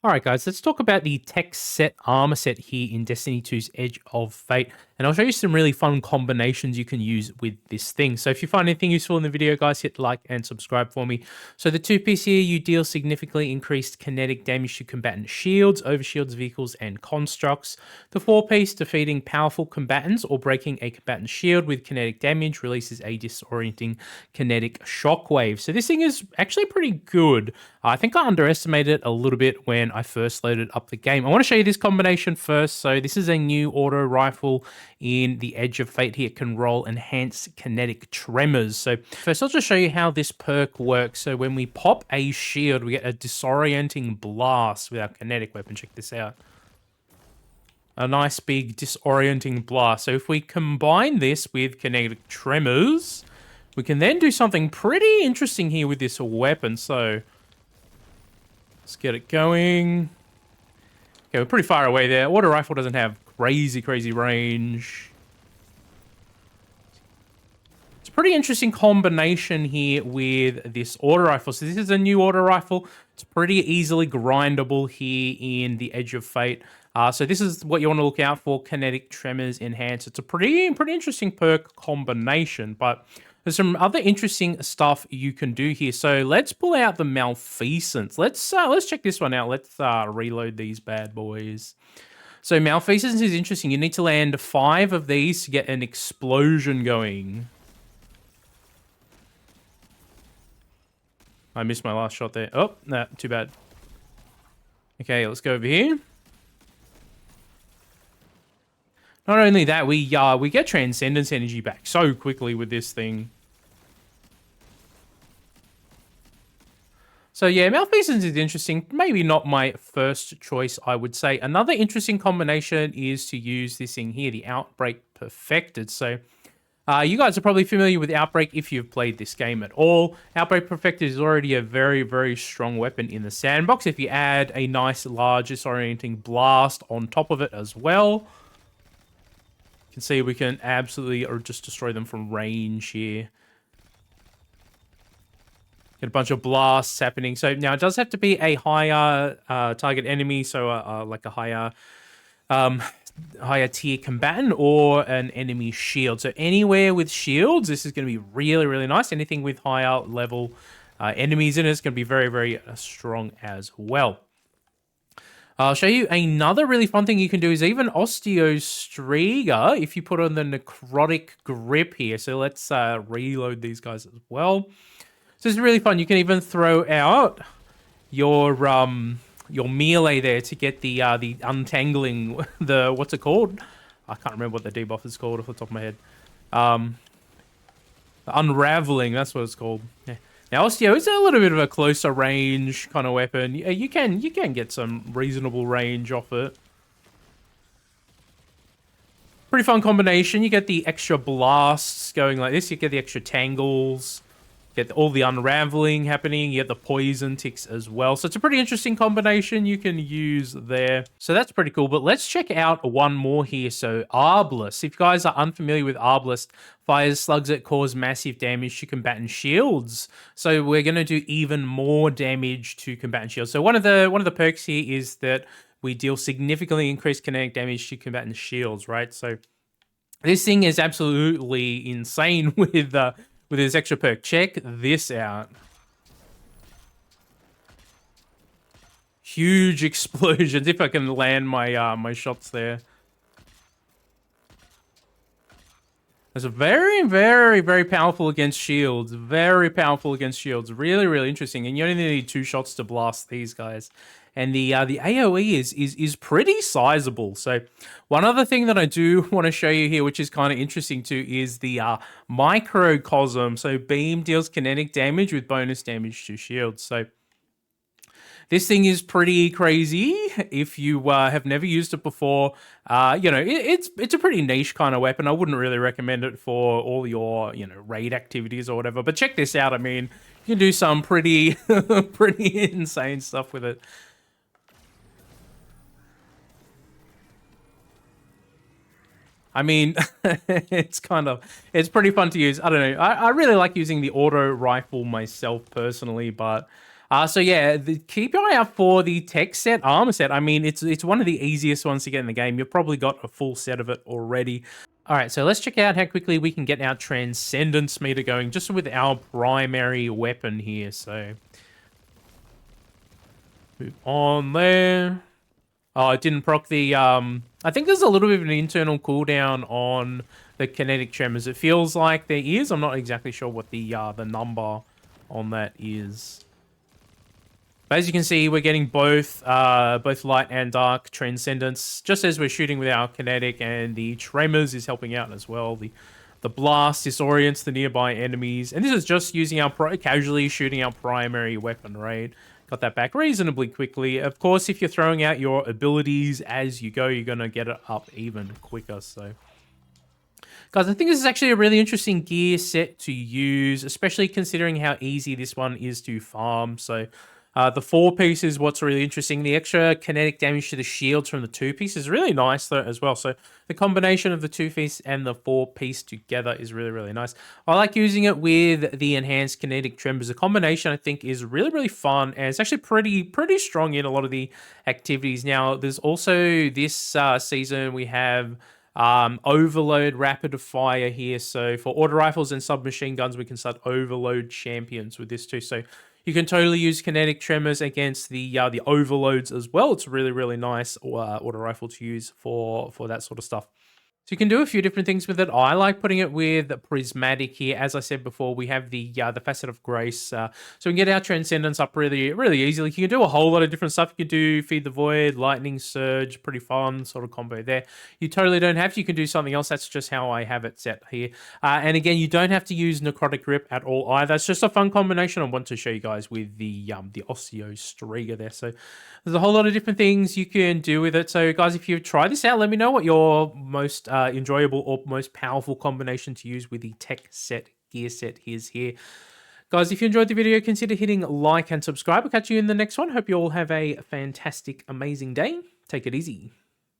Alright guys, let's talk about the Techsec armor set here in Destiny 2's Edge of Fate, and I'll show you some really fun combinations you can use with this thing. So if you find anything useful in the video guys, hit like and subscribe for me. So the 2-piece here, you deal significantly increased kinetic damage to combatant shields, overshields, vehicles, and constructs. The 4-piece, defeating powerful combatants or breaking a combatant shield with kinetic damage releases a disorienting kinetic shockwave. So this thing is actually pretty good. I think I underestimated it a little bit when I first loaded up the game. I want to show you this combination first. So this is a new auto rifle in the Edge of Fate here. It can roll enhanced kinetic tremors. So first I'll just show you how this perk works. So when we pop a shield, we get a disorienting blast with our kinetic weapon. Check this out. A nice big disorienting blast. So if we combine this with kinetic tremors, we can then do something pretty interesting here with this weapon. So let's get it going. Okay, we're pretty far away there. Auto rifle doesn't have crazy range. It's a pretty interesting combination here with this auto rifle. So this is a new auto rifle. It's pretty easily grindable here in the Edge of Fate. So this is what you want to look out for: kinetic tremors enhanced. It's a pretty interesting perk combination, but there's some other interesting stuff you can do here. So let's pull out the Malfeasance. Let's check this one out. Let's reload these bad boys. So Malfeasance is interesting. You need to land 5 of these to get an explosion going. I missed my last shot there. Oh, nah, too bad. Okay, let's go over here. Not only that, we get Transcendence energy back so quickly with this thing. So yeah, Malfeasance is interesting. Maybe not my first choice, I would say. Another interesting combination is to use this thing here, the Outbreak Perfected. So you guys are probably familiar with Outbreak if you've played this game at all. Outbreak Perfected is already a very strong weapon in the sandbox. If you add a nice large disorienting blast on top of it as well, you can see we can absolutely just destroy them from range here. Get a bunch of blasts happening. So now it does have to be a higher target enemy, so like a higher tier combatant or an enemy shield. So anywhere with shields, this is going to be really nice. Anything with higher level enemies in it is going to be very strong as well. I'll show you another really fun thing you can do is even Osteostriga if you put on the Necrotic Grip here. So let's reload these guys as well. So this is really fun. You can even throw out your melee there to get the untangling, what's it called? I can't remember what the debuff is called off the top of my head. Unraveling, that's what it's called. Yeah. Now Osteo is a little bit of a closer range kind of weapon. You can get some reasonable range off it. Pretty fun combination. You get the extra blasts going like this. You get the extra tangles. Get all the unraveling happening. You get the poison ticks as well. So it's a pretty interesting combination you can use there. So that's pretty cool. But let's check out one more here. So Arbalest. If you guys are unfamiliar with Arbalest, fires slugs that cause massive damage to combatant shields. So we're going to do even more damage to combatant shields. So one of the perks here is that we deal significantly increased kinetic damage to combatant shields, right? So this thing is absolutely insane with this extra perk. Check this out. Huge explosions. If I can land my my shots there. It's very powerful against shields. Very powerful against shields. Really interesting. And you only need 2 shots to blast these guys. And the AoE is pretty sizable. So one other thing that I do want to show you here, which is kind of interesting too, is the microcosm. So beam deals kinetic damage with bonus damage to shields. So this thing is pretty crazy. If you have never used it before, you know, it's a pretty niche kind of weapon. I wouldn't really recommend it for all your, raid activities or whatever. But check this out. I mean, you can do some pretty insane stuff with it. I mean, it's pretty fun to use. I don't know. I really like using the auto rifle myself personally, but So yeah, keep your eye out for the Techsec armor set. I mean, it's one of the easiest ones to get in the game. You've probably got a full set of it already. All right, so let's check out how quickly we can get our Transcendence meter going just with our primary weapon here. So move on there. Oh, it didn't proc the, I think there's a little bit of an internal cooldown on the kinetic tremors. It feels like there is. I'm not exactly sure what the number on that is. But as you can see, we're getting both light and dark transcendence, just as we're shooting with our kinetic, and the tremors is helping out as well. The blast disorients the nearby enemies, and this is just using our casually shooting our primary weapon, right? Got that back reasonably quickly. Of course, if you're throwing out your abilities as you go, you're gonna get it up even quicker. So, guys, I think this is actually a really interesting gear set to use, especially considering how easy this one is to farm. So the 4-piece is what's really interesting. The extra kinetic damage to the shields from the 2-piece is really nice though as well. So the combination of the 2-piece and the 4-piece together is really, really nice. I like using it with the enhanced kinetic tremors. The combination I think is really, really fun, and it's actually pretty strong in a lot of the activities. Now, there's also this season we have overload rapid fire here. So for auto rifles and submachine guns, we can start overload champions with this too. So you can totally use kinetic tremors against the overloads as well. It's really, really nice auto rifle to use for that sort of stuff. So you can do a few different things with it. I like putting it with prismatic here. As I said before, we have the facet of grace, so we can get our transcendence up really, really easily. You can do a whole lot of different stuff. You can do feed the void, lightning surge, pretty fun sort of combo there. You totally don't have to. You can do something else. That's just how I have it set here. And again, you don't have to use necrotic grip at all either. It's just a fun combination. I want to show you guys with the Osteo Striga there. So there's a whole lot of different things you can do with it. So guys, if you try this out, let me know what your most enjoyable or most powerful combination to use with the Techsec gear set is here. Guys, if you enjoyed the video, consider hitting like and subscribe. I'll catch you in the next one. Hope you all have a fantastic, amazing day. Take it easy.